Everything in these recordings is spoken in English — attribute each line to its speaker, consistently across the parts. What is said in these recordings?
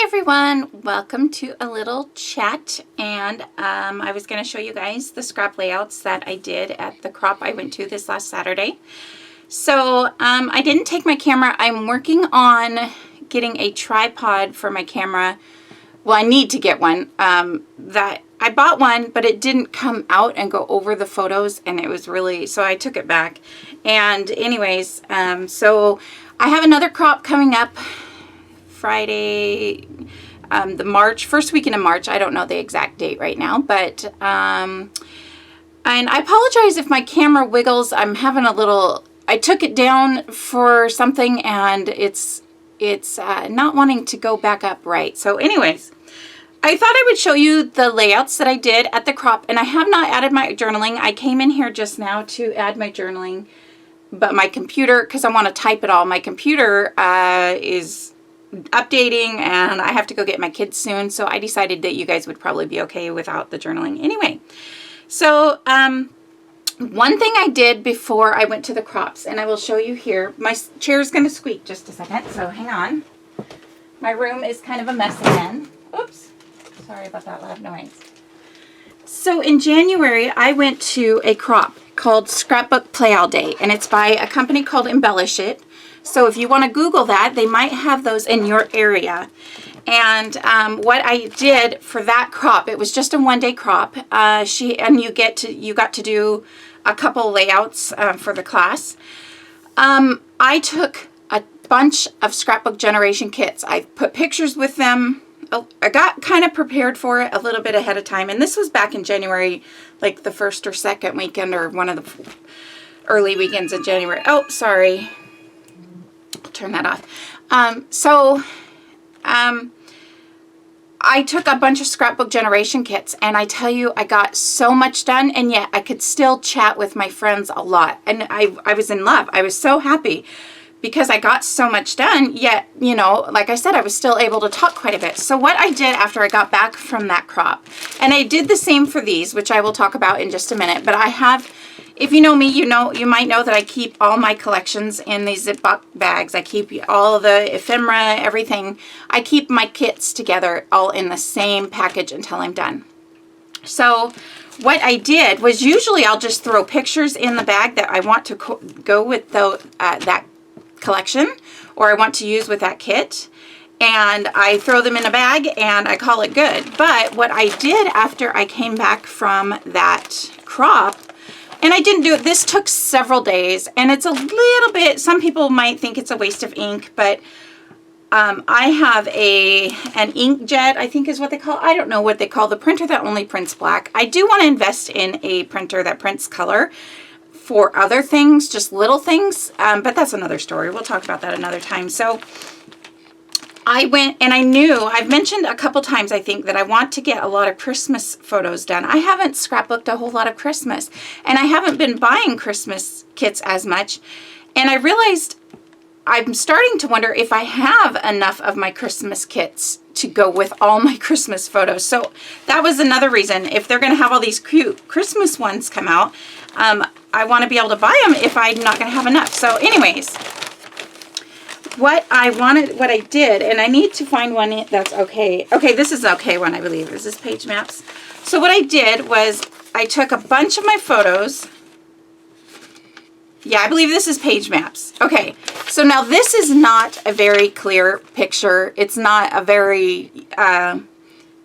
Speaker 1: everyone, welcome to a little chat, and I was going to show you guys the scrap layouts that I did at the crop I went to this last Saturday. So I didn't take my camera. I'm working on getting a tripod for my camera. Well, I need to get one. That I bought one, but it didn't come out and go over the photos, and it was really, so I took it back. And anyways, so I have another crop coming up Friday, the first weekend of March. I don't know the exact date right now, but and I apologize if my camera wiggles. I'm having a little, I took it down for something and it's not wanting to go back up right. So anyways, I thought I would show you the layouts that I did at the crop, and I have not added my journaling. I came in here just now to add my journaling, but my computer, because I want to type it all, my computer is updating and I have to go get my kids soon, so I decided that you guys would probably be okay without the journaling anyway. So one thing I did before I went to the crops, and I will show you here, my chair is going to squeak just a second, so hang on. My room is kind of a mess again. Oops, sorry about that loud noise. So in January I went to a crop called Scrapbook Play All Day, and it's by a company called Embellish It. So if you want to Google that, they might have those in your area. And what I did for that crop, it was just a one-day crop. You got to do a couple layouts for the class. I took a bunch of scrapbook generation kits. I put pictures with them. I got kind of prepared for it a little bit ahead of time. And this was back in January, like the first or second weekend, or one of the early weekends in January. Oh, sorry. Turn that off. I took a bunch of scrapbook generation kits, and I tell you, I got so much done, and yet I could still chat with my friends a lot. And I was in love. I was so happy because I got so much done, yet, you know, like I said, I was still able to talk quite a bit. So what I did after I got back from that crop, and I did the same for these, which I will talk about in just a minute, but I have, if you know me, you might know that I keep all my collections in these Ziploc bags. I keep all the ephemera, everything. I keep my kits together all in the same package until I'm done. So what I did was, usually I'll just throw pictures in the bag that I want to go with that collection, or I want to use with that kit, and I throw them in a bag and I call it good. But what I did after I came back from that crop, and I didn't do it, this took several days, and it's a little bit, some people might think it's a waste of ink, but I have an inkjet, I think is what they call, I don't know what they call the printer that only prints black. I do want to invest in a printer that prints color for other things, just little things, but that's another story. We'll talk about that another time. So I went, and I've mentioned a couple times, I think, that I want to get a lot of Christmas photos done. I haven't scrapbooked a whole lot of Christmas, and I haven't been buying Christmas kits as much, and I realized I'm starting to wonder if I have enough of my Christmas kits to go with all my Christmas photos. So that was another reason. If they're going to have all these cute Christmas ones come out, I want to be able to buy them if I'm not going to have enough. So anyways, what I did, and I need to find one that's okay. Okay, this is an okay one, I believe. Is this Page Maps? So what I did was I took a bunch of my photos. Yeah, I believe this is Page Maps. Okay, so now this is not a very clear picture. It's not a very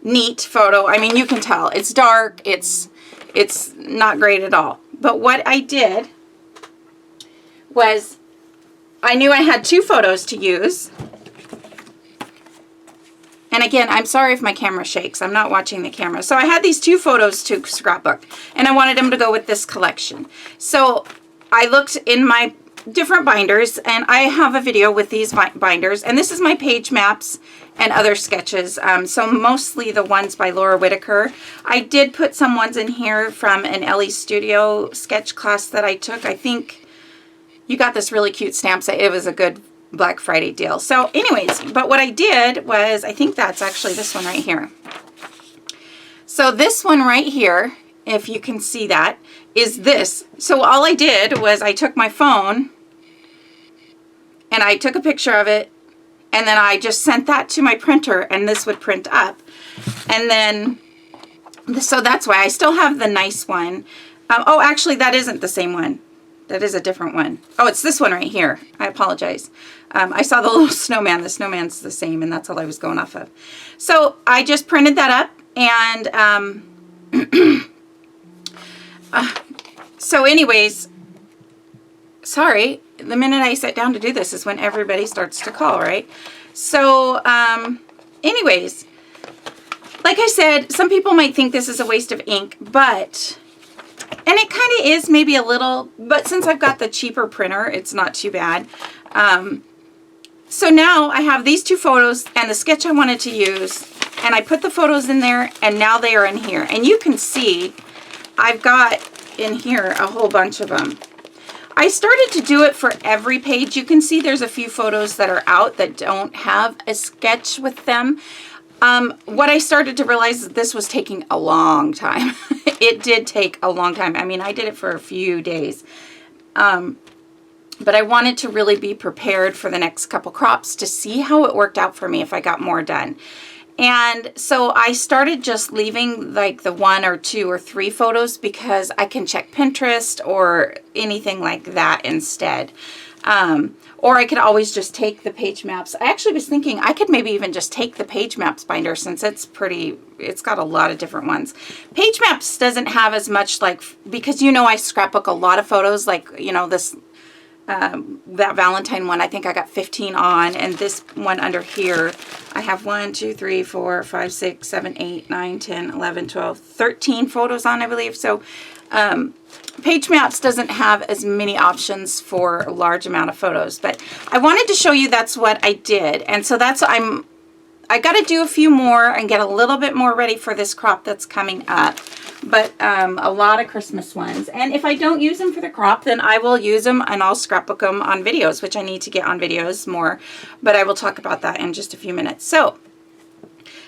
Speaker 1: neat photo. I mean, you can tell. It's dark. It's not great at all. But what I did was, I knew I had two photos to use. And again, I'm sorry if my camera shakes. I'm not watching the camera. So I had these two photos to scrapbook, and I wanted them to go with this collection. So I looked in my different binders, and I have a video with these binders, and this is my Page Maps and other sketches. So mostly the ones by Laura Whitaker. I did put some ones in here from an Ellie Studio sketch class that I took. I think you got this really cute stamp set. It was a good Black Friday deal. So anyways, but what I did was, I think that's actually this one right here. So this one right here, if you can see that, is this. So all I did was I took my phone and I took a picture of it and then I just sent that to my printer, and this would print up. And then, so that's why I still have the nice one. Oh, actually, that isn't the same one. That is a different one. Oh, it's this one right here. I apologize. I saw the little snowman. The snowman's the same, and that's all I was going off of. So I just printed that up, and so anyways, sorry, the minute I sit down to do this is when everybody starts to call, right? So anyways, like I said, some people might think this is a waste of ink, but, and it kind of is maybe a little, but since I've got the cheaper printer, it's not too bad. So now I have these two photos and the sketch I wanted to use, and I put the photos in there, and now they are in here. And you can see I've got in here a whole bunch of them. I started to do it for every page. You can see there's a few photos that are out that don't have a sketch with them. What I started to realize is this was taking a long time. It did take a long time. I mean, I did it for a few days. But I wanted to really be prepared for the next couple crops to see how it worked out for me if I got more done. And so I started just leaving like the 1 or 2 or 3 photos because I can check Pinterest or anything like that instead. Or I could always just take the page maps. I actually was thinking I could maybe even just take the page maps binder since it's got a lot of different ones. Page maps doesn't have as much like, because I scrapbook a lot of photos, like, this, that Valentine one, I think I got 15 on, and this one under here, I have 1, 2, 3, 4, 5, 6, 7, 8, 9, 10, 11, 12, 13 photos on, I believe. So, Page Maps doesn't have as many options for a large amount of photos, but I wanted to show you that's what I did. And so I got to do a few more and get a little bit more ready for this crop that's coming up, but a lot of Christmas ones. And if I don't use them for the crop, then I will use them and I'll scrapbook them on videos, which I need to get on videos more, but I will talk about that in just a few minutes. So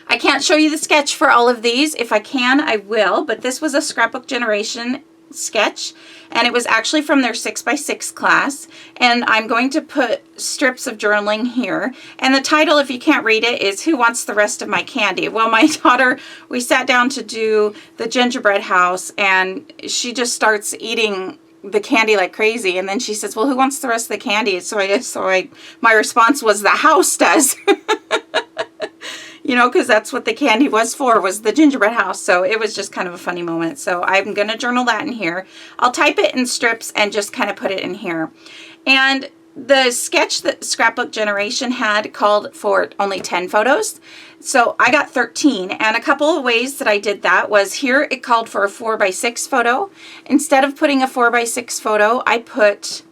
Speaker 1: I can't show you the sketch for all of these. If I can, I will, but this was a Scrapbook Generation sketch, and it was actually from their 6x6 class, and I'm going to put strips of journaling here, and the title, if you can't read it, is Who Wants the Rest of My Candy? Well, my daughter, we sat down to do the gingerbread house, and she just starts eating the candy like crazy, and then she says, well, who wants the rest of the candy? My response was, the house does. Because that's what the candy was for, was the gingerbread house. So it was just kind of a funny moment. So I'm going to journal that in here. I'll type it in strips and just kind of put it in here. And the sketch that Scrapbook Generation had called for only 10 photos. So I got 13. And a couple of ways that I did that was here it called for a 4x6 photo. Instead of putting a 4x6 photo, I put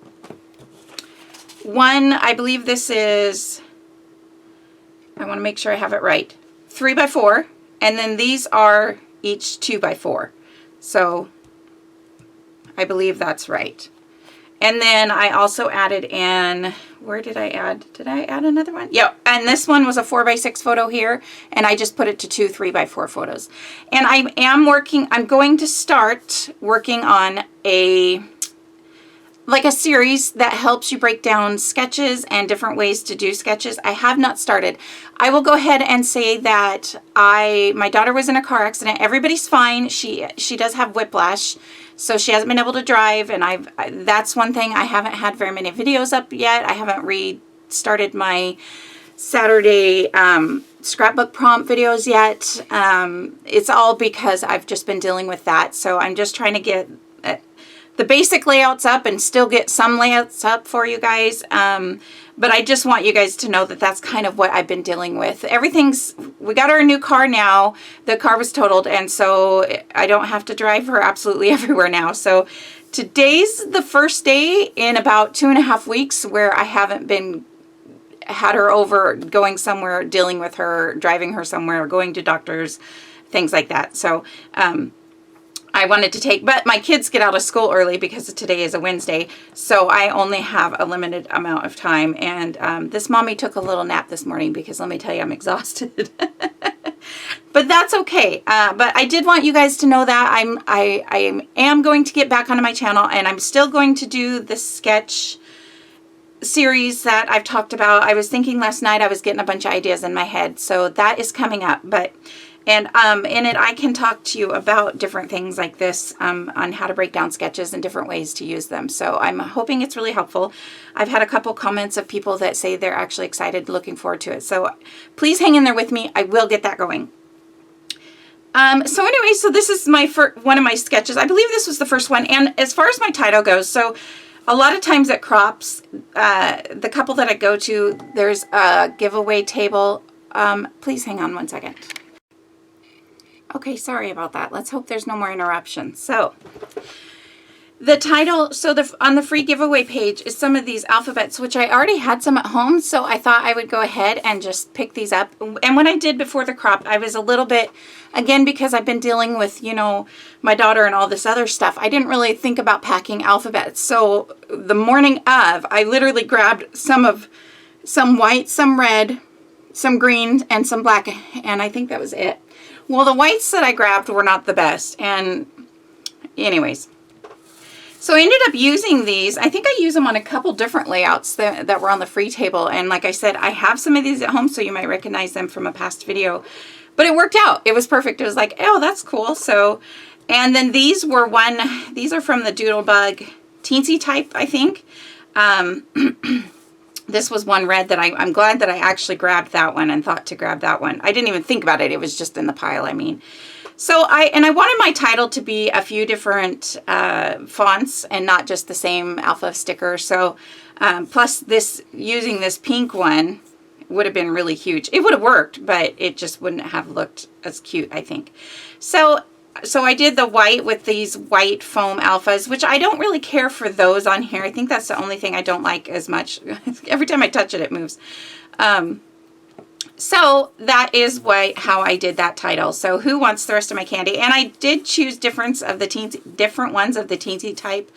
Speaker 1: one, I believe this is, I want to make sure I have it right, 3x4, and then these are each 2x4. So I believe that's right. And then I also added in, where did I add? Did I add another one? Yeah, and this one was a 4x6 photo here, and I just put it to 2 3x4 photos. And I'm going to start working on a series that helps you break down sketches and different ways to do sketches. I have not started. I will go ahead and say that my daughter was in a car accident. Everybody's fine. She does have whiplash, so she hasn't been able to drive, and that's one thing. I haven't had very many videos up yet. I haven't restarted my Saturday scrapbook prompt videos yet. It's all because I've just been dealing with that. So I'm just trying to get the basic layouts up and still get some layouts up for you guys. But I just want you guys to know that that's kind of what I've been dealing with. We got our new car now. The car was totaled, and so I don't have to drive her absolutely everywhere now. So today's the first day in about 2.5 weeks where I haven't had her over, going somewhere, dealing with her, driving her somewhere, going to doctors, things like that. So, I wanted to but my kids get out of school early because today is a Wednesday, so I only have a limited amount of time. And this mommy took a little nap this morning because let me tell you, I'm exhausted. But that's okay. But I did want you guys to know that I am going to get back onto my channel, and I'm still going to do the sketch series that I've talked about. I was thinking last night, I was getting a bunch of ideas in my head. So that is coming up. And in it, I can talk to you about different things like this on how to break down sketches and different ways to use them. So I'm hoping it's really helpful. I've had a couple comments of people that say they're actually excited, looking forward to it. So please hang in there with me. I will get that going. So anyway, so this is my one of my sketches. I believe this was the first one. And as far as my title goes, so a lot of times at Crops, the couple that I go to, there's a giveaway table. Please hang on one second. Okay, sorry about that. Let's hope there's no more interruptions. So the title, so on the free giveaway page is some of these alphabets, which I already had some at home. So I thought I would go ahead and just pick these up. And when I did before the crop, I was a little bit, again, because I've been dealing with, you know, my daughter and all this other stuff, I didn't really think about packing alphabets. So the morning of, I literally grabbed some white, some red, some green, and some black. And I think that was it. Well, the whites that I grabbed were not the best. And anyways, so I ended up using these. I think I use them on a couple different layouts that were on the free table. And like I said, I have some of these at home, so you might recognize them from a past video. But it worked out. It was perfect. It was like, oh, that's cool. So, and then these were these are from the Doodlebug Teensy type, I think. This was one red that I'm glad that I actually grabbed that one and thought to grab that one. I didn't even think about it. It was just in the pile, I mean. So I wanted my title to be a few different fonts and not just the same alpha sticker. So plus using this pink one would have been really huge. It would have worked, but it just wouldn't have looked as cute, I think. So I did the white with these white foam alphas, which I don't really care for those on here. I think that's the only thing I don't like as much. Every time I touch it, it moves. So that is how I did that title. So who wants the rest of my candy? And I did choose different ones of the teensy type,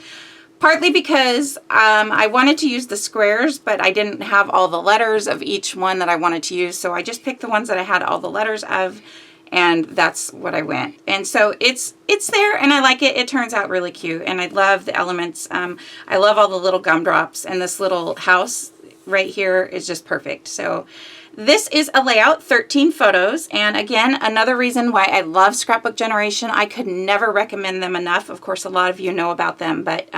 Speaker 1: partly because I wanted to use the squares, but I didn't have all the letters of each one that I wanted to use. So I just picked the ones that I had all the letters of, and that's what I went. And so it's there, and I like it. It turns out really cute, and I love the elements. I love all the little gumdrops, and this little house right here is just perfect. So this is a layout, 13 photos. And again, another reason why I love Scrapbook Generation. I could never recommend them enough. Of course, a lot of you know about them, but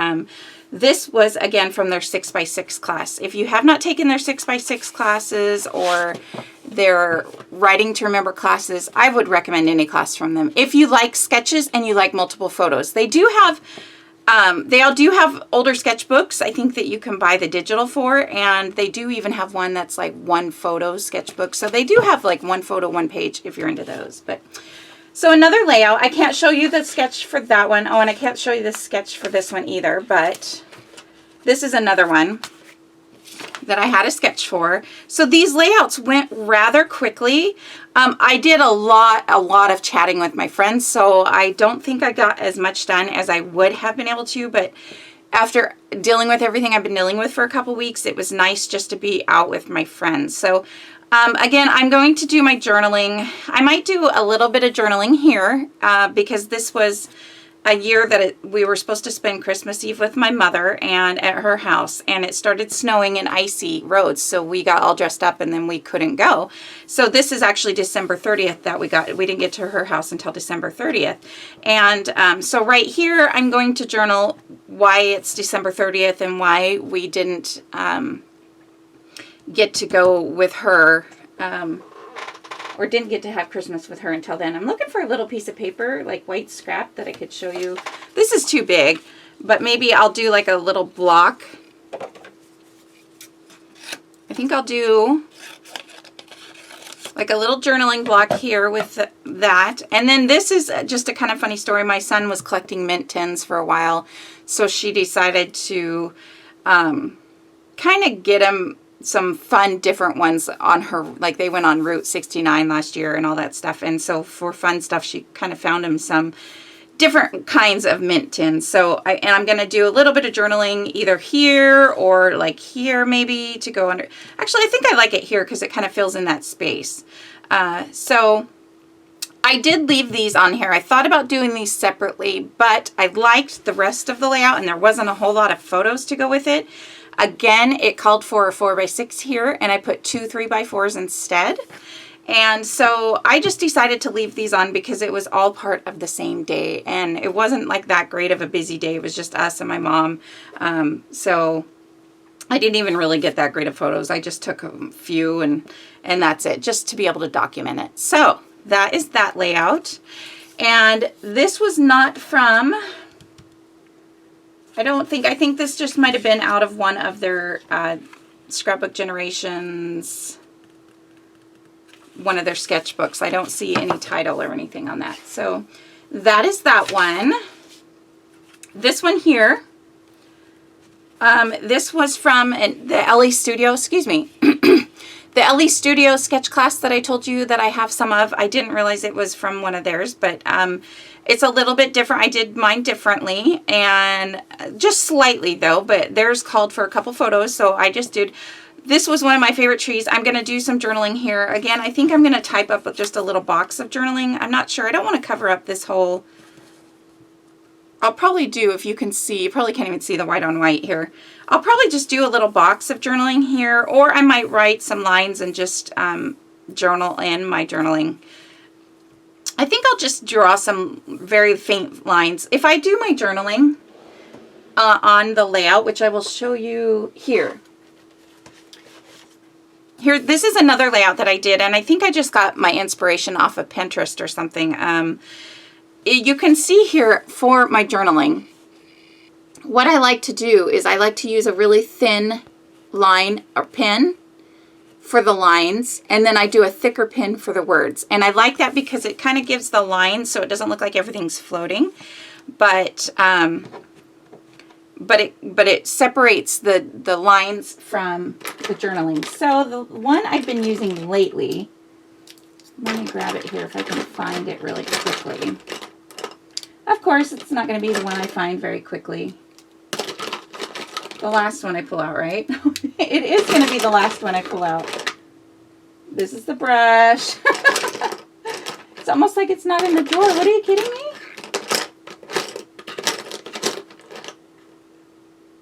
Speaker 1: this was, again, from their 6x6 class. If you have not taken their 6x6 classes or their Writing to Remember classes, I would recommend any class from them. If you like sketches and you like multiple photos, they all do have older sketchbooks, I think, that you can buy the digital for, and they do even have one that's like one photo sketchbook. So they do have like one photo, one page if you're into those. But so another layout, I can't show you the sketch for that one. Oh, and I can't show you the sketch for this one either, but this is another one that I had a sketch for. So these layouts went rather quickly. I did a lot of chatting with my friends, so I don't think I got as much done as I would have been able to, but after dealing with everything I've been dealing with for a couple weeks, it was nice just to be out with my friends. So again, I'm going to do my journaling. I might do a little bit of journaling here because this was a year that we were supposed to spend Christmas Eve with my mother and at her house, and it started snowing and icy roads, so we got all dressed up and then we couldn't go. So this is actually December 30th that we didn't get to her house until December 30th. And so right here I'm going to journal why it's December 30th and why we didn't get to go with her or didn't get to have Christmas with her until then. I'm looking for a little piece of paper, like white scrap, that I could show you. This is too big, but maybe I'll do like a little block. I think I'll do like a little journaling block here with that. And then this is just a kind of funny story. My son was collecting mint tins for a while, so she decided to kind of get him some fun different ones on her, like they went on Route 69 last year and all that stuff, and so for fun stuff she kind of found him some different kinds of mint tins. So I'm going to do a little bit of journaling either here or like here maybe to go under. Actually, I think I like it here because it kind of fills in that space. So I did leave these on here. I thought about doing these separately, but I liked the rest of the layout and there wasn't a whole lot of photos to go with it. Again, it called for a 4x6 here, and I put 2 3x4s instead. And so I just decided to leave these on because it was all part of the same day, and it wasn't like that great of a busy day. It was just us and my mom. So I didn't even really get that great of photos. I just took a few and that's it, just to be able to document it. So that is that layout. And this was not from, I think this just might have been out of one of their Scrapbook Generations, one of their sketchbooks. I don't see any title or anything on that. So that is that one. This one here, this was from the LE Studio, excuse me, the LE Studio sketch class that I told you that I have some of. I didn't realize it was from one of theirs, but it's a little bit different. I did mine differently, and just slightly though, but theirs called for a couple photos, so I just did. This was one of my favorite trees. I'm going to do some journaling here. Again, I think I'm going to type up just a little box of journaling. I'm not sure. I don't want to cover up this whole... I'll probably do, if you can see, you probably can't even see the white on white here. I'll probably just do a little box of journaling here, or I might write some lines and just journal in my journaling. I think I'll just draw some very faint lines. If I do my journaling on the layout, which I will show you here. Here, this is another layout that I did, and I think I just got my inspiration off of Pinterest or something. You can see here for my journaling, what I like to do is I like to use a really thin line or pen for the lines, and then I do a thicker pen for the words. And I like that because it kind of gives the lines so it doesn't look like everything's floating, but it separates the lines from the journaling. So the one I've been using lately, let me grab it here if I can find it really quickly. Of course, it's not going to be the one I find very quickly. The last one I pull out, right? It is going to be the last one I pull out. This is the brush. It's almost like it's not in the drawer. What, are you kidding me?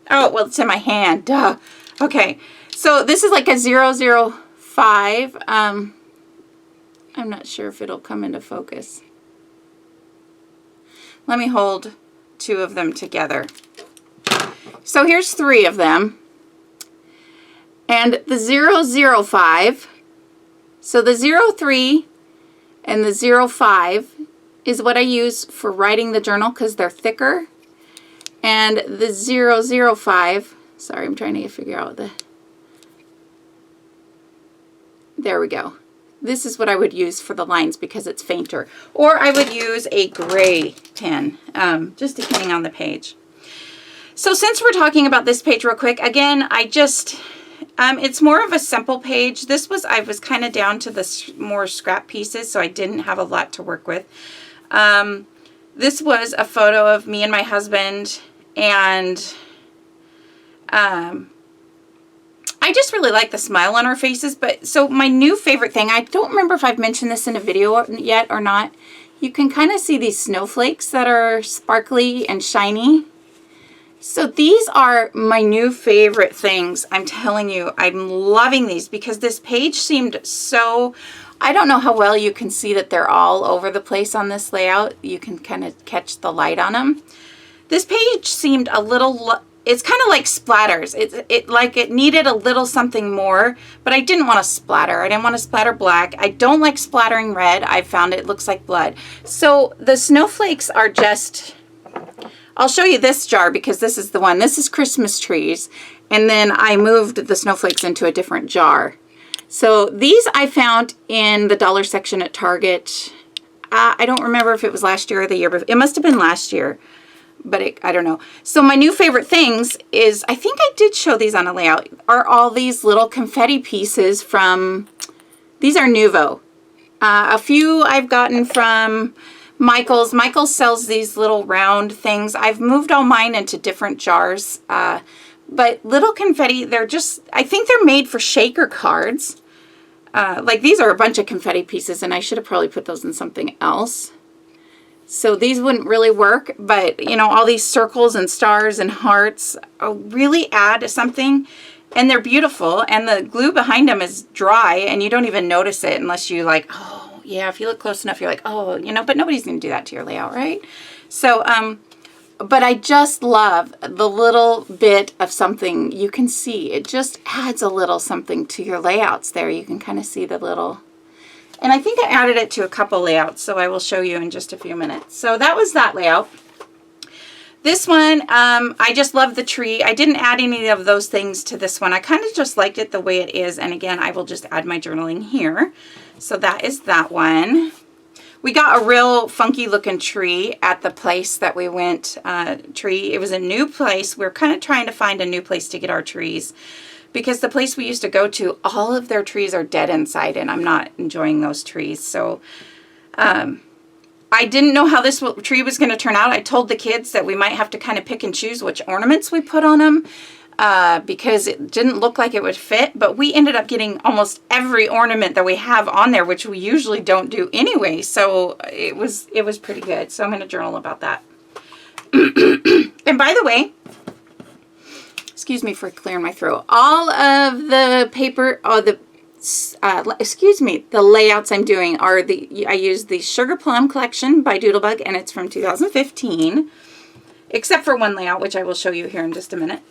Speaker 1: Oh, well, it's in my hand. Duh. Okay. So this is like a 005. I'm not sure if it'll come into focus. Let me hold two of them together. So here's three of them. And the 005, so the 03 and the 05 is what I use for writing the journal because they're thicker. And the 005, sorry, I'm trying to figure out there we go. This is what I would use for the lines because it's fainter. Or I would use a gray pen, just depending on the page. So since we're talking about this page real quick, again, it's more of a simple page. I was kind of down to the more scrap pieces, so I didn't have a lot to work with. This was a photo of me and my husband, and I just really like the smile on our faces. But so my new favorite thing, I don't remember if I've mentioned this in a video yet or not. You can kind of see these snowflakes that are sparkly and shiny. So these are my new favorite things. I'm telling you, I'm loving these because this page seemed so, I don't know how well you can see that they're all over the place on this layout. You can kind of catch the light on them. This page seemed a little, it's kind of like splatters. It needed a little something more, but I didn't want to splatter. I didn't want to splatter black. I don't like splattering red. I found it looks like blood. So the snowflakes are just, I'll show you this jar because this is the one. This is Christmas trees. And then I moved the snowflakes into a different jar. So these I found in the dollar section at Target. I don't remember if it was last year or the year before. It must have been last year, but I don't know. So my new favorite things is, I think I did show these on a layout, are all these little confetti pieces from, these are Nuvo. A few I've gotten from Michael's. Michael's sells these little round things. I've moved all mine into different jars. But little confetti, they're just, I think they're made for shaker cards. Like these are a bunch of confetti pieces, and I should have probably put those in something else. So these wouldn't really work, but you know, all these circles and stars and hearts really add something, and they're beautiful, and the glue behind them is dry and you don't even notice it unless you like, oh yeah, if you look close enough, you're like, oh, you know, but nobody's gonna do that to your layout, right? So, but I just love the little bit of something you can see. It just adds a little something to your layouts there. You can kind of see the little, and I think I added it to a couple layouts, so I will show you in just a few minutes. So that was that layout. This one, I just love the tree. I didn't add any of those things to this one. I kind of just liked it the way it is. And again, I will just add my journaling here. So that is that one. We got a real funky looking tree at the place that we went. It was a new place. We're kind of trying to find a new place to get our trees, because the place we used to go to, all of their trees are dead inside, and I'm not enjoying those trees. So I didn't know how this tree was going to turn out. I told the kids that we might have to kind of pick and choose which ornaments we put on them, because it didn't look like it would fit. But we ended up getting almost every ornament that we have on there, which we usually don't do anyway. So it was pretty good. So I'm going to journal about that. And by the way, excuse me for clearing my throat. All of the paper, the layouts I'm doing are I use the Sugar Plum collection by Doodlebug, and it's from 2015, except for one layout, which I will show you here in just a minute.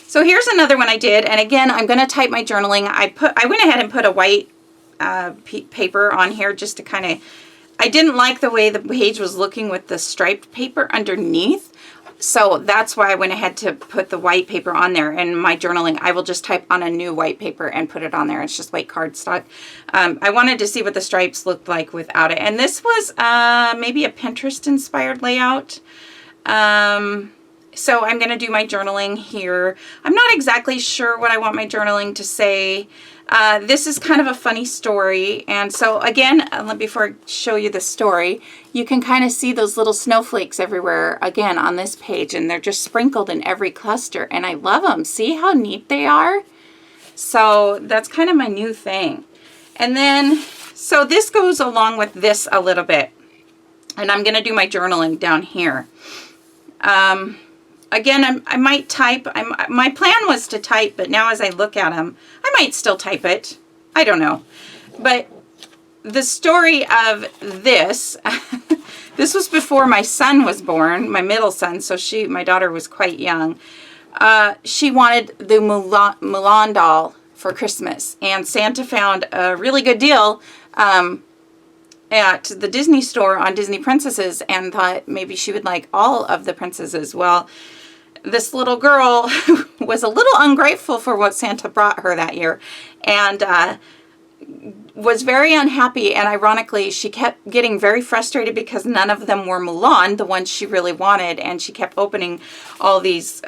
Speaker 1: So here's another one I did, and again, I'm going to type my journaling. I went ahead and put a white paper on here just to kind of, I didn't like the way the page was looking with the striped paper underneath. So that's why I went ahead to put the white paper on there. And my journaling, I will just type on a new white paper and put it on there. It's just white cardstock. I wanted to see what the stripes looked like without it. And this was maybe a Pinterest inspired layout. So I'm going to do my journaling here. I'm not exactly sure what I want my journaling to say. This is kind of a funny story. And so again, before I show you the story, you can kind of see those little snowflakes everywhere again on this page, and they're just sprinkled in every cluster, and I love them. See how neat they are? So that's kind of my new thing. And then, so this goes along with this a little bit, and I'm going to do my journaling down here. Again, I might type. My plan was to type, but now as I look at them, I might still type it. I don't know. But the story of this, this was before my son was born, my middle son, so my daughter was quite young. She wanted the Mulan doll for Christmas, and Santa found a really good deal at the Disney store on Disney princesses, and thought maybe she would like all of the princesses. Well, this little girl was a little ungrateful for what Santa brought her that year, and was very unhappy. And ironically, she kept getting very frustrated because none of them were Mulan, the ones she really wanted, and she kept opening all these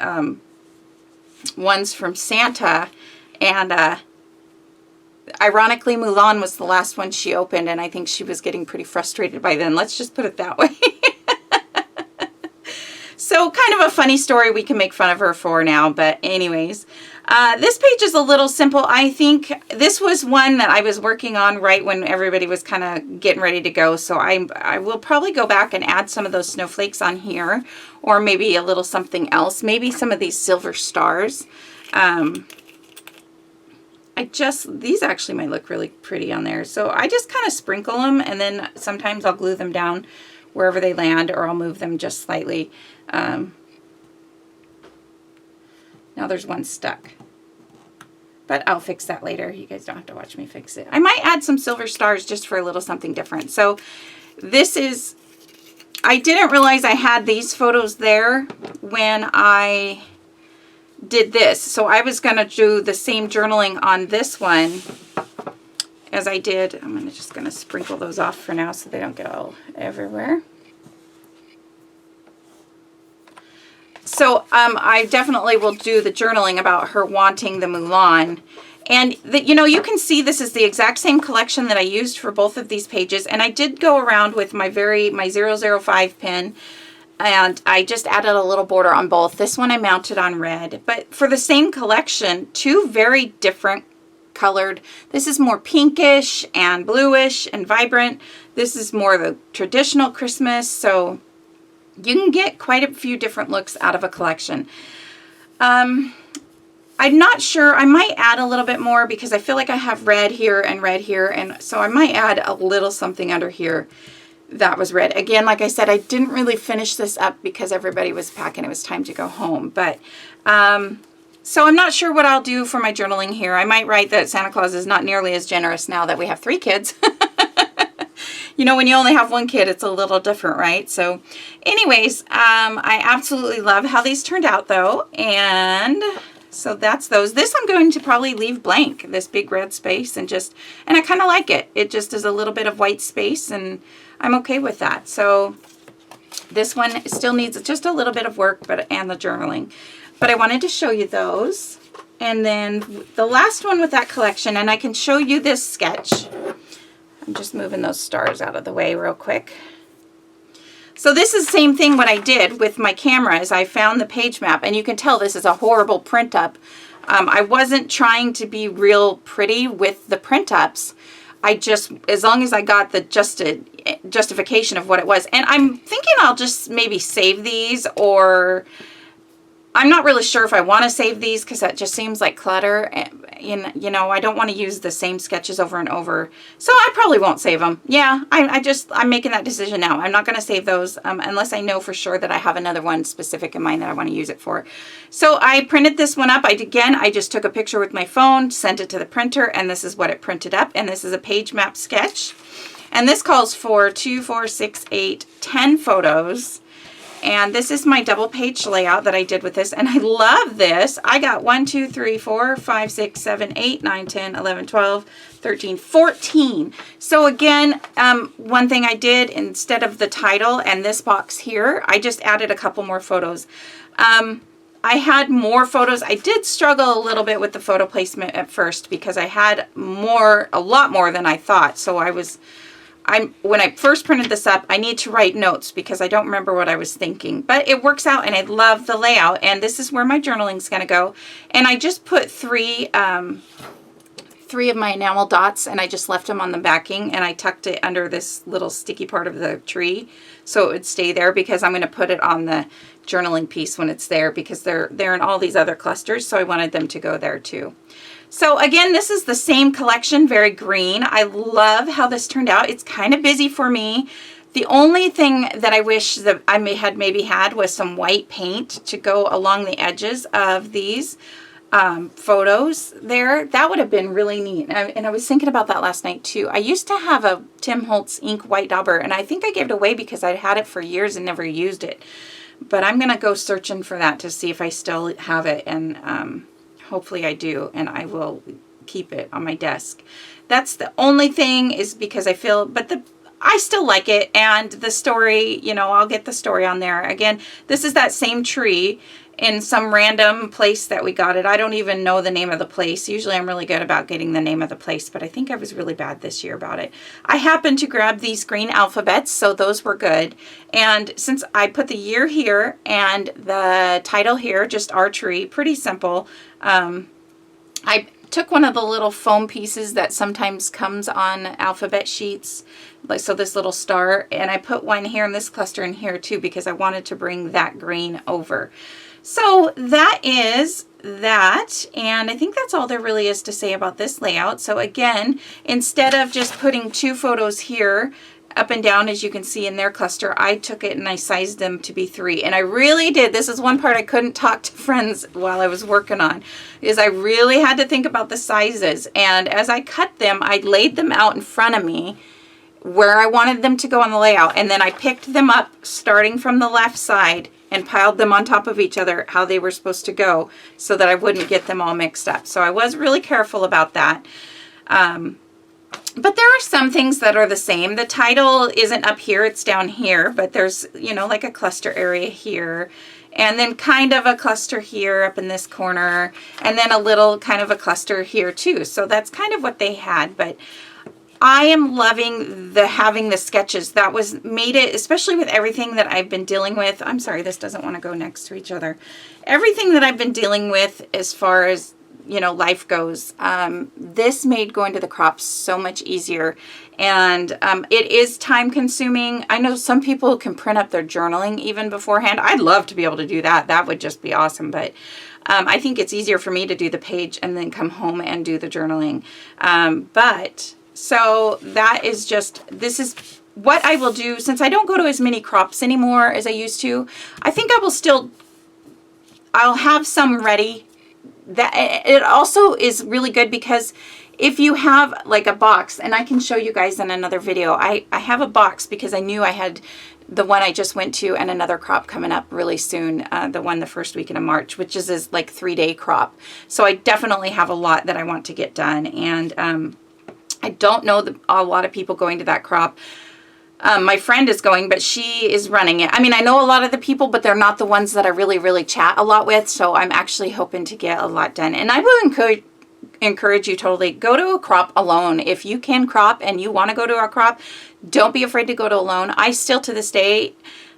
Speaker 1: ones from Santa, and ironically, Mulan was the last one she opened, and I think she was getting pretty frustrated by then. Let's just put it that way. So kind of a funny story we can make fun of her for now, but anyways, this page is a little simple. I think this was one that I was working on right when everybody was kind of getting ready to go, so I will probably go back and add some of those snowflakes on here, or maybe a little something else, maybe some of these silver stars. These actually might look really pretty on there, so I just kind of sprinkle them, and then sometimes I'll glue them down wherever they land, or I'll move them just slightly. Now there's one stuck, but I'll fix that later. You guys don't have to watch me fix it. I might add some silver stars just for a little something different. So this is, I didn't realize I had these photos there when I did this. So I was going to do the same journaling on this one as I did. I'm just going to sprinkle those off for now so they don't get all everywhere. So I definitely will do the journaling about her wanting the Mulan. And you can see this is the exact same collection that I used for both of these pages. And I did go around with my 005 pen, and I just added a little border on both. This one I mounted on red. But for the same collection, two very different colored. This is more pinkish and bluish and vibrant. This is more the traditional Christmas. So you can get quite a few different looks out of a collection. I'm not sure. I might add a little bit more because I feel like I have red here, and so I might add a little something under here that was red. Again, like I said, I didn't really finish this up because everybody was packing. It was time to go home. But so I'm not sure what I'll do for my journaling here. I might write that Santa Claus is not nearly as generous now that we have 3 kids. You know, when you only have 1 kid, it's a little different, right? So anyways, I absolutely love how these turned out though. And so that's those. This I'm going to probably leave blank, this big red space, and I kind of like it. It just is a little bit of white space, and I'm okay with that. So this one still needs just a little bit of work, and the journaling. But I wanted to show you those. And then the last one with that collection, and I can show you this sketch. I'm just moving those stars out of the way real quick. So this is the same thing what I did with my camera is I found the page map, and you can tell this is a horrible print up. I wasn't trying to be real pretty with the print ups. I just, as long as I got the justification of what it was. And I'm thinking I'll just maybe save these, or I'm not really sure if I want to save these because that just seems like clutter. You know, I don't want to use the same sketches over and over. So I probably won't save them. Yeah, I'm making that decision now. I'm not going to save those unless I know for sure that I have another one specific in mind that I want to use it for. So I printed this one up. I just took a picture with my phone, sent it to the printer, and this is what it printed up. And this is a page map sketch. And this calls for 2, 4, 6, 8, 10 photos. And this is my double page layout that I did with this. And I love this. I got 1, 2, 3, 4, 5, 6, 7, 8, 9, 10, 11, 12, 13, 14. So again, one thing I did instead of the title and this box here, I just added a couple more photos. I had more photos. I did struggle a little bit with the photo placement at first because I had a lot more than I thought. So when I first printed this up, I need to write notes because I don't remember what I was thinking. But it works out, and I love the layout. And this is where my journaling's going to go. And I just put three of my enamel dots, and I just left them on the backing, and I tucked it under this little sticky part of the tree so it would stay there because I'm going to put it on the journaling piece when it's there because they're in all these other clusters, so I wanted them to go there too. So again, this is the same collection, very green. I love how this turned out. It's kind of busy for me. The only thing that I wish that I maybe had was some white paint to go along the edges of these photos there. That would have been really neat. And I was thinking about that last night too. I used to have a Tim Holtz ink white dauber, and I think I gave it away because I'd had it for years and never used it. But I'm going to go searching for that to see if I still have it, and hopefully I do, and I will keep it on my desk. That's the only thing, is because I feel, I still like it, and the story, you know, I'll get the story on there. Again, this is that same tree in some random place that we got it. I don't even know the name of the place. Usually I'm really good about getting the name of the place, but I think I was really bad this year about it. I happened to grab these green alphabets, so those were good. And since I put the year here and the title here, just our tree, pretty simple. I took one of the little foam pieces that sometimes comes on alphabet sheets, like so this little star, and I put one here in this cluster in here too because I wanted to bring that green over. So that is that, and I think that's all there really is to say about this layout. So again, instead of just putting 2 photos here up and down, as you can see in their cluster, I took it and I sized them to be 3. And I really did. This is one part I couldn't talk to friends while I was working on, is I really had to think about the sizes. And as I cut them, I laid them out in front of me where I wanted them to go on the layout. And then I picked them up starting from the left side and piled them on top of each other how they were supposed to go so that I wouldn't get them all mixed up. So I was really careful about that. But there are some things that are the same. The title isn't up here, it's down here, but there's, you know, like a cluster area here, and then kind of a cluster here up in this corner, and then a little kind of a cluster here too. So that's kind of what they had, but I am loving having the sketches. That was made it, especially with everything that I've been dealing with. I'm sorry, this doesn't want to go next to each other. Everything that I've been dealing with as far as you know, life goes. This made going to the crops so much easier. And it is time consuming. I know some people can print up their journaling even beforehand. I'd love to be able to do that. That would just be awesome. But I think it's easier for me to do the page and then come home and do the journaling. So that is just, this is what I will do. Since I don't go to as many crops anymore as I used to, I think I will still, I'll have some ready. That it also is really good because if you have like a box, and I can show you guys in another video, I have a box because I knew I had the one I just went to and another crop coming up really soon, the one the first weekend of March, which is this like 3-day crop. So I definitely have a lot that I want to get done. And I don't know a lot of people going to that crop. My friend is going, but she is running it. I mean, I know a lot of the people, but they're not the ones that I really chat a lot with. So I'm actually hoping to get a lot done. And I will encourage you totally, go to a crop alone. If you can crop and you want to go to a crop, don't be afraid to go to alone. I still to this day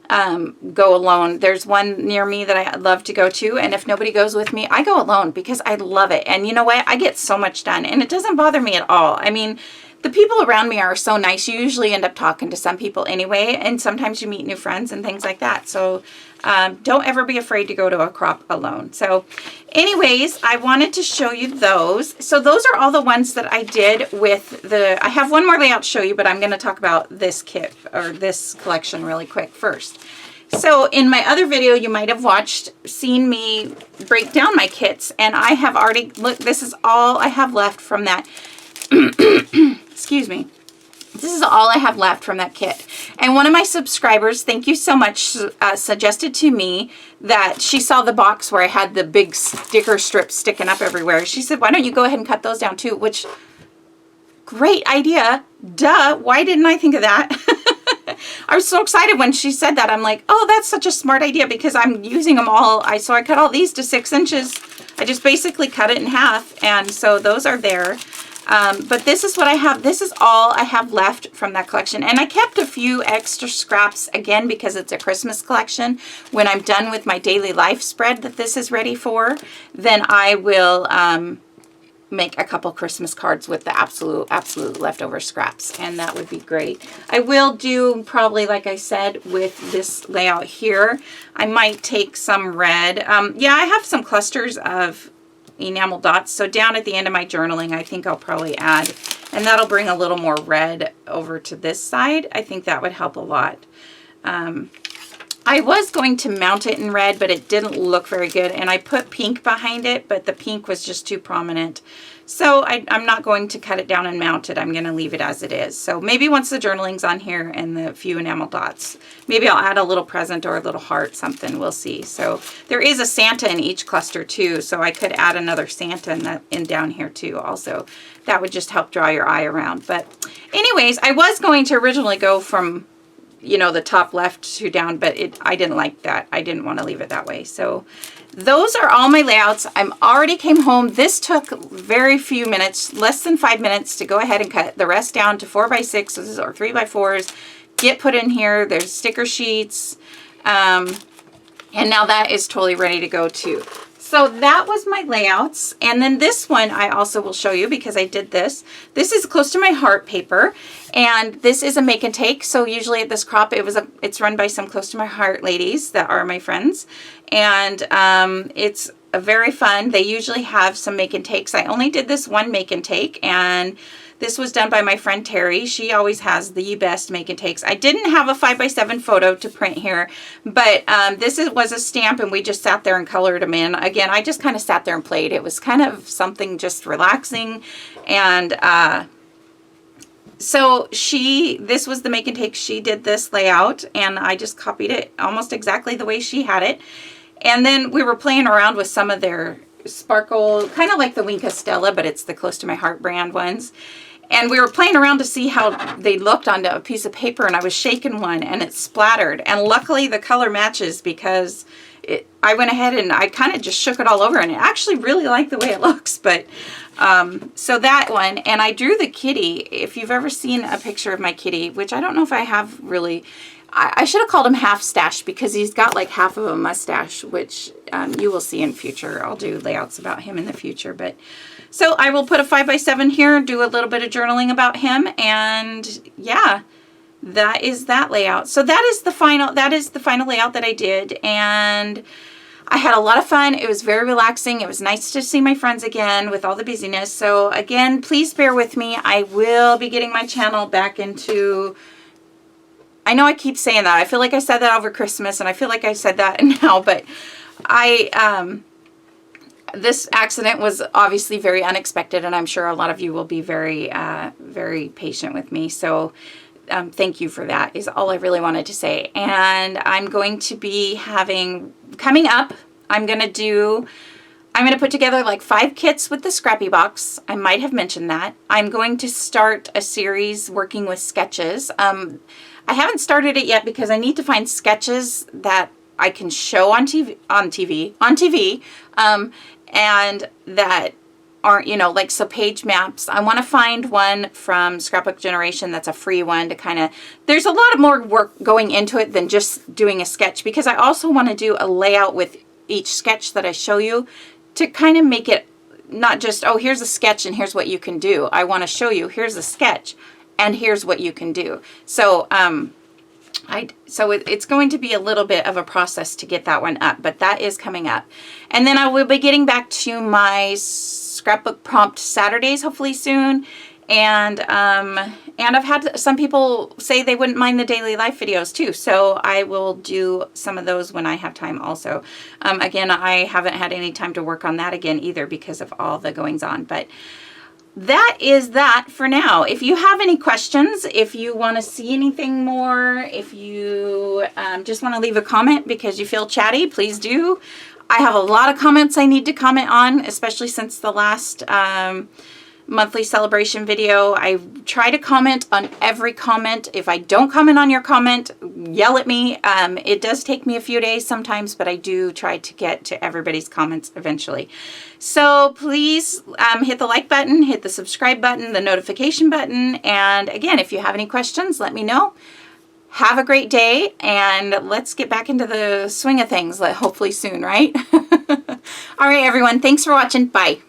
Speaker 1: go alone. There's one near me that I love to go to, and if nobody goes with me, I go alone because I love it. And you know what? I get so much done, and it doesn't bother me at all. I mean, the people around me are so nice. You usually end up talking to some people anyway, and sometimes you meet new friends and things like that. So don't ever be afraid to go to a crop alone. So anyways, I wanted to show you those. So those are all the ones that I did with the, I have one more layout to show you, but I'm going to talk about this kit or this collection really quick first. So in my other video, you might have seen me break down my kits, and I have already, look, this is all I have left from that. Excuse me. This is all I have left from that kit. And one of my subscribers, thank you so much, suggested to me that she saw the box where I had the big sticker strips sticking up everywhere. She said, why don't you go ahead and cut those down too? Which, great idea. Duh. Why didn't I think of that? I was so excited when she said that. I'm like, oh, that's such a smart idea because I'm using them all. So I cut all these to 6 inches. I just basically cut it in half. And so those are there. But this is what I have. This is all I have left from that collection. And I kept a few extra scraps, again, because it's a Christmas collection. When I'm done with my daily life spread that this is ready for, then I will make a couple Christmas cards with the absolute leftover scraps. And that would be great. I will do probably, like I said, with this layout here, I might take some red. Yeah, I have some clusters of enamel dots. So down at the end of my journaling, I think I'll probably add, and that'll bring a little more red over to this side. I think that would help a lot. I was going to mount it in red, but it didn't look very good. And I put pink behind it, but the pink was just too prominent. So I'm not going to cut it down and mount it. I'm going to leave it as it is. So maybe once the journaling's on here and the few enamel dots, maybe I'll add a little present or a little heart, something. We'll see. So there is a Santa in each cluster too. So I could add another Santa in down here too also. That would just help draw your eye around. But anyways, I was going to originally go from, you know, the top left to down, but I didn't like that. I didn't want to leave it that way. So those are all my layouts. I'm already came home. This took very few minutes, less than 5 minutes to go ahead and cut the rest down to 4x6s or 3x4s, get put in here. There's sticker sheets. And now that is totally ready to go too. So that was my layouts. And then this one I also will show you because I did this. This is close to my heart paper. And this is a make and take. So usually at this crop, it's run by some close to my heart ladies that are my friends. And it's very fun. They usually have some make and takes. I only did this one make and take, and this was done by my friend Terry. She always has the best make and takes. I didn't have a 5x7 photo to print here, but this was a stamp, and we just sat there and colored them in. Again, I just kind of sat there and played. It was kind of something just relaxing. And so this was the make and take. She did this layout, and I just copied it almost exactly the way she had it. And then we were playing around with some of their sparkle, kind of like the Winka Stella, but it's the Close to My Heart brand ones. And we were playing around to see how they looked on a piece of paper, and I was shaking one and it splattered. And luckily the color matches because I went ahead and I kind of just shook it all over, and I actually really like the way it looks. But so that one, and I drew the kitty. If you've ever seen a picture of my kitty, which I don't know if I have really, I should have called him Half Stash, because he's got like half of a mustache, which you will see in future. I'll do layouts about him in the future. But so I will put a 5x7 here, do a little bit of journaling about him, and yeah, that is that layout. So that is the final layout that I did, and I had a lot of fun. It was very relaxing. It was nice to see my friends again with all the busyness. So again, please bear with me. I will be getting my channel back into, I know I keep saying that. I feel like I said that over Christmas, and I feel like I said that now, but this accident was obviously very unexpected, and I'm sure a lot of you will be very, very patient with me. So thank you for that is all I really wanted to say. And I'm going to be having, coming up, I'm going to put together like 5 kits with the Scrappy Box. I might have mentioned that. I'm going to start a series working with sketches. I haven't started it yet because I need to find sketches that I can show on TV, and that aren't, you know, like, so page maps. I want to find one from Scrapbook Generation that's a free one to kind of, there's a lot of more work going into it than just doing a sketch, because I also want to do a layout with each sketch that I show you to kind of make it not just, oh, here's a sketch and here's what you can do. I want to show you, here's a sketch and here's what you can do. So, it's going to be a little bit of a process to get that one up, but that is coming up. And then I will be getting back to my scrapbook prompt Saturdays, hopefully soon. And I've had some people say they wouldn't mind the daily life videos too. So I will do some of those when I have time also. Again, I haven't had any time to work on that again either because of all the goings on, but that is that for now. If you have any questions, if you want to see anything more, if you just want to leave a comment because you feel chatty, please do. I have a lot of comments I need to comment on, especially since the last monthly celebration video. I try to comment on every comment. If I don't comment on your comment, yell at me. It does take me a few days sometimes, but I do try to get to everybody's comments eventually. So please hit the like button, hit the subscribe button, the notification button. And again, if you have any questions, let me know. Have a great day, and let's get back into the swing of things, hopefully soon, right? All right, everyone. Thanks for watching. Bye.